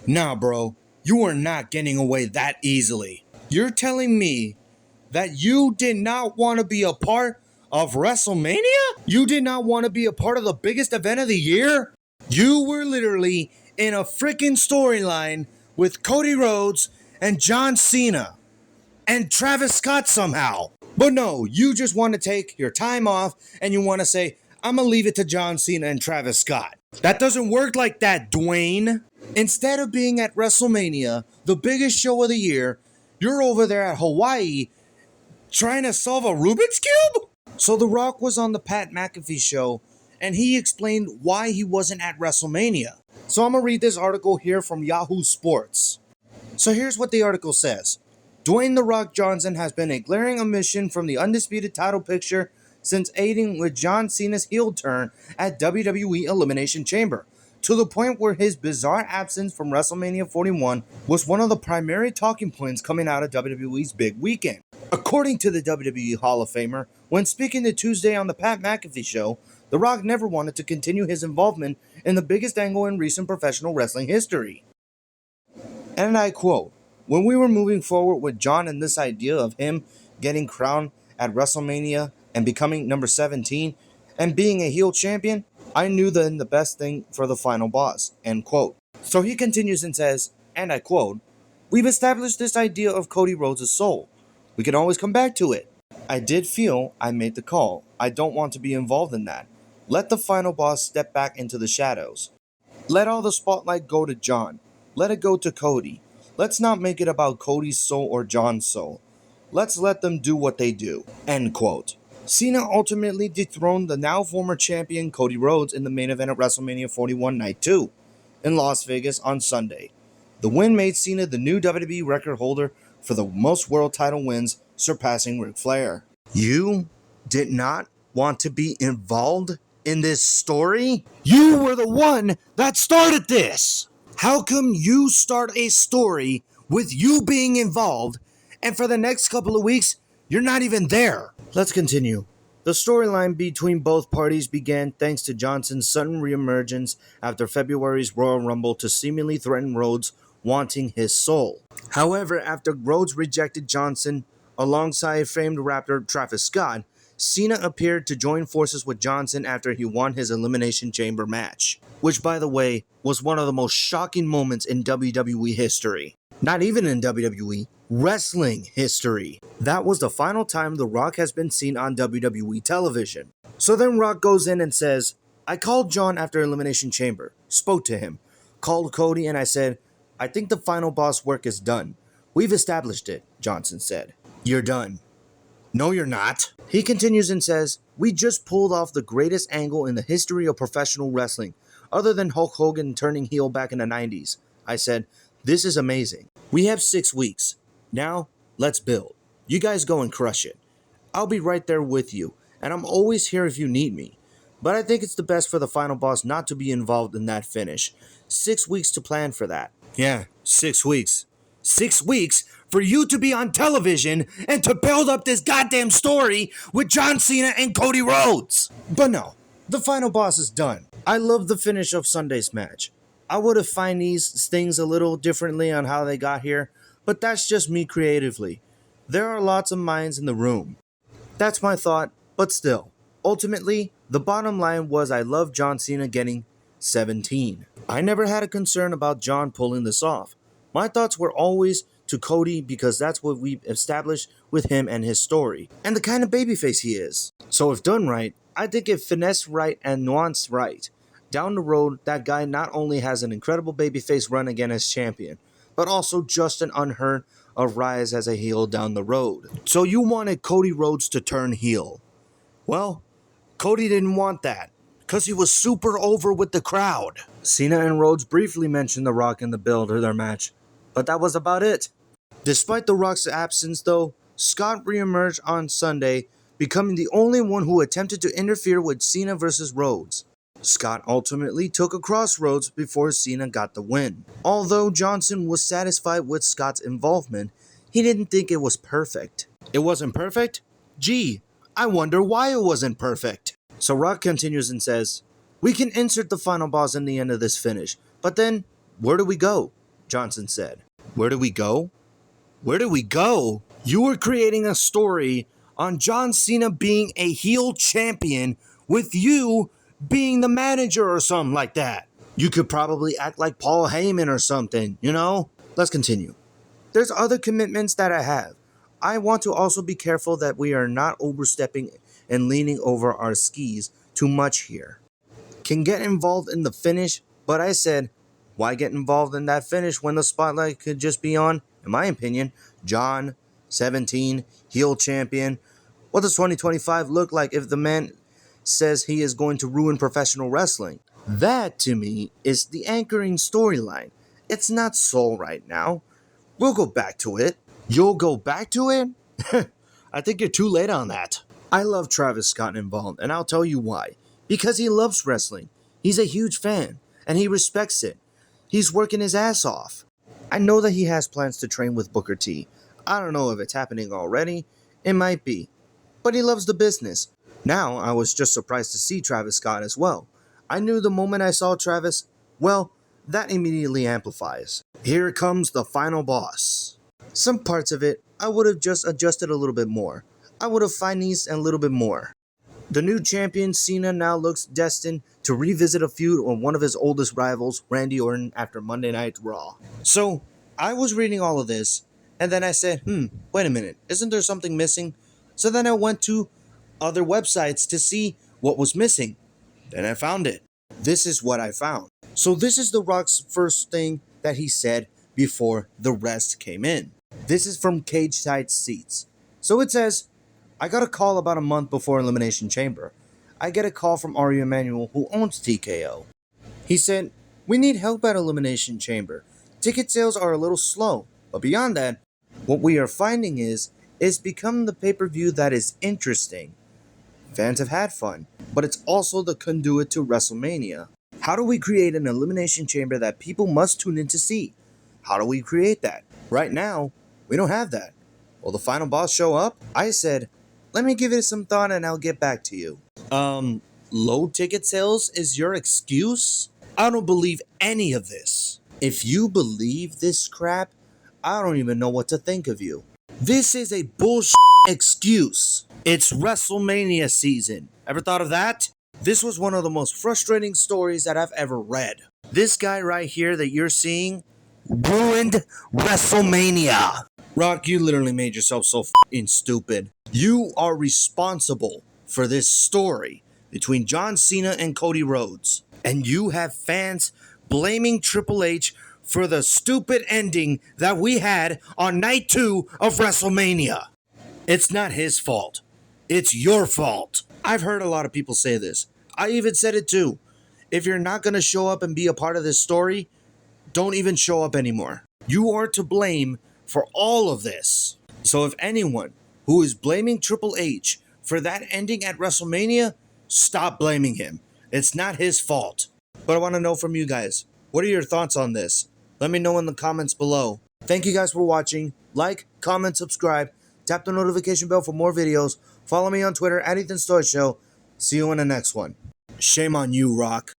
Nah, bro, you are not getting away that easily. You're telling me that you did not want to be a part of WrestleMania? You did not want to be a part of the biggest event of the year? You were literally in a freaking storyline with Cody Rhodes and John Cena and Travis Scott somehow. But no, you just want to take your time off and you want to say, I'm going to leave it to John Cena and Travis Scott. That doesn't work like that, Dwayne. Instead of being at WrestleMania, the biggest show of the year, you're over there at Hawaii trying to solve a Rubik's Cube? So The Rock was on the Pat McAfee Show and he explained why he wasn't at WrestleMania. So I'm going to read this article here from Yahoo Sports. So here's what the article says. Dwayne "The Rock" Johnson has been a glaring omission from the undisputed title picture since aiding with John Cena's heel turn at WWE Elimination Chamber, to the point where his bizarre absence from WrestleMania 41 was one of the primary talking points coming out of WWE's big weekend. According to the WWE Hall of Famer, when speaking to Tuesday on the Pat McAfee Show, The Rock never wanted to continue his involvement in the biggest angle in recent professional wrestling history. And I quote, "When we were moving forward with John and this idea of him getting crowned at WrestleMania and becoming number 17 and being a heel champion, I knew then the best thing for the final boss," end quote. So he continues and says, and I quote, "We've established this idea of Cody Rhodes' soul. We can always come back to it. I did feel I made the call. I don't want to be involved in that. Let the final boss step back into the shadows. Let all the spotlight go to John. Let it go to Cody. Let's not make it about Cody's soul or John's soul. Let's let them do what they do," end quote. Cena ultimately dethroned the now former champion Cody Rhodes in the main event at WrestleMania 41 Night 2 in Las Vegas on Sunday. The win made Cena the new WWE record holder for the most world title wins, surpassing Ric Flair. You did not want to be involved in this story? You were the one that started this! How come you start a story with you being involved, and for the next couple of weeks, you're not even there? Let's continue. The storyline between both parties began thanks to Johnson's sudden reemergence after February's Royal Rumble to seemingly threaten Rhodes wanting his soul. However, after Rhodes rejected Johnson alongside famed rapper Travis Scott, Cena appeared to join forces with Johnson after he won his Elimination Chamber match, which, by the way, was one of the most shocking moments in WWE history. Not even in WWE, wrestling history. That was the final time The Rock has been seen on WWE television. So then Rock goes in and says, "I called John after Elimination Chamber, spoke to him, called Cody, and I said, I think the final boss work is done. We've established it," Johnson said. "You're done." "No, you're not." He continues and says, "We just pulled off the greatest angle in the history of professional wrestling, other than Hulk Hogan turning heel back in the 90s. I said, this is amazing. We have 6 weeks. Now, let's build. You guys go and crush it. I'll be right there with you, and I'm always here if you need me. But I think it's the best for the final boss not to be involved in that finish. 6 weeks to plan for that." Yeah, 6 weeks. 6 weeks for you to be on television and to build up this goddamn story with John Cena and Cody Rhodes. But no, the final boss is done. I love the finish of Sunday's match. I would have found these things a little differently on how they got here, but that's just me creatively. There are lots of minds in the room. That's my thought, but still, ultimately, the bottom line was I love John Cena getting 17. I never had a concern about John pulling this off. My thoughts were always to Cody because that's what we've established with him and his story, and the kind of babyface he is. So if done right, I think if finessed right and nuanced right, down the road, that guy not only has an incredible babyface run again as champion, but also just an unheard of rise as a heel down the road. So you wanted Cody Rhodes to turn heel. Well, Cody didn't want that, because he was super over with the crowd. Cena and Rhodes briefly mentioned The Rock in the build of their match, but that was about it. Despite The Rock's absence, though, Scott reemerged on Sunday, becoming the only one who attempted to interfere with Cena versus Rhodes. Scott ultimately took a crossroads before Cena got the win. Although Johnson was satisfied with Scott's involvement, he didn't think it was perfect. It wasn't perfect? Gee, I wonder why it wasn't perfect. So Rock continues and says, "We can insert the final boss in the end of this finish, but then, where do we go? Johnson said. Where do we go? Where do we go? You were creating a story on John Cena being a heel champion with you being the manager or something like that. You could probably act like Paul Heyman or something, you know? Let's continue. There's other commitments that I have. I want to also be careful that we are not overstepping and leaning over our skis too much here. Can get involved in the finish, but I said, why get involved in that finish when the spotlight could just be on, in my opinion, John, 17, heel champion. What does 2025 look like if the man says he is going to ruin professional wrestling? That, to me, is the anchoring storyline. It's not Soul right now. We'll go back to it. You'll go back to it? I think you're too late on that. I love Travis Scott involved, and I'll tell you why. Because he loves wrestling. He's a huge fan, and he respects it. He's working his ass off. I know that he has plans to train with Booker T. I don't know if it's happening already. It might be. But he loves the business. Now, I was just surprised to see Travis Scott as well. I knew the moment I saw Travis, well, that immediately amplifies. Here comes the final boss. Some parts of it, I would have just adjusted a little bit more. I would have finessed a little bit more. The new champion, Cena, now looks destined to revisit a feud with one of his oldest rivals, Randy Orton, after Monday Night Raw. So, I was reading all of this, and then I said, wait a minute, isn't there something missing? So then I went to other websites to see what was missing. Then I found it. This is what I found. So this is The Rock's first thing that he said before the rest came in. This is from Cage Side Seats. So it says, I got a call about a month before Elimination Chamber. I get a call from Ari Emanuel, who owns TKO. He said, we need help at Elimination Chamber. Ticket sales are a little slow, but beyond that, what we are finding is it's become the pay-per-view that is interesting. Fans have had fun, but it's also the conduit to WrestleMania. How do we create an Elimination Chamber that people must tune in to see? How do we create that? Right now, we don't have that. Will the final boss show up? I said, let me give it some thought and I'll get back to you. Low ticket sales is your excuse? I don't believe any of this. If you believe this crap, I don't even know what to think of you. This is a bullshit excuse. It's WrestleMania season. Ever thought of that? This was one of the most frustrating stories that I've ever read. This guy right here that you're seeing ruined WrestleMania. Rock, you literally made yourself so f***ing stupid. You are responsible for this story between John Cena and Cody Rhodes. And you have fans blaming Triple H for the stupid ending that we had on night 2 of WrestleMania. It's not his fault. It's your fault. I've heard a lot of people say this. I even said it too. If you're not going to show up and be a part of this story, don't even show up anymore. You are to blame for all of this. So if anyone who is blaming Triple H for that ending at WrestleMania, stop blaming him. It's not his fault. But I want to know from you guys, what are your thoughts on this? Let me know in the comments below. Thank you guys for watching. Like, comment, subscribe. Tap the notification bell for more videos. Follow me on Twitter at Ethan Story Show. See you in the next one. Shame on you, Rock.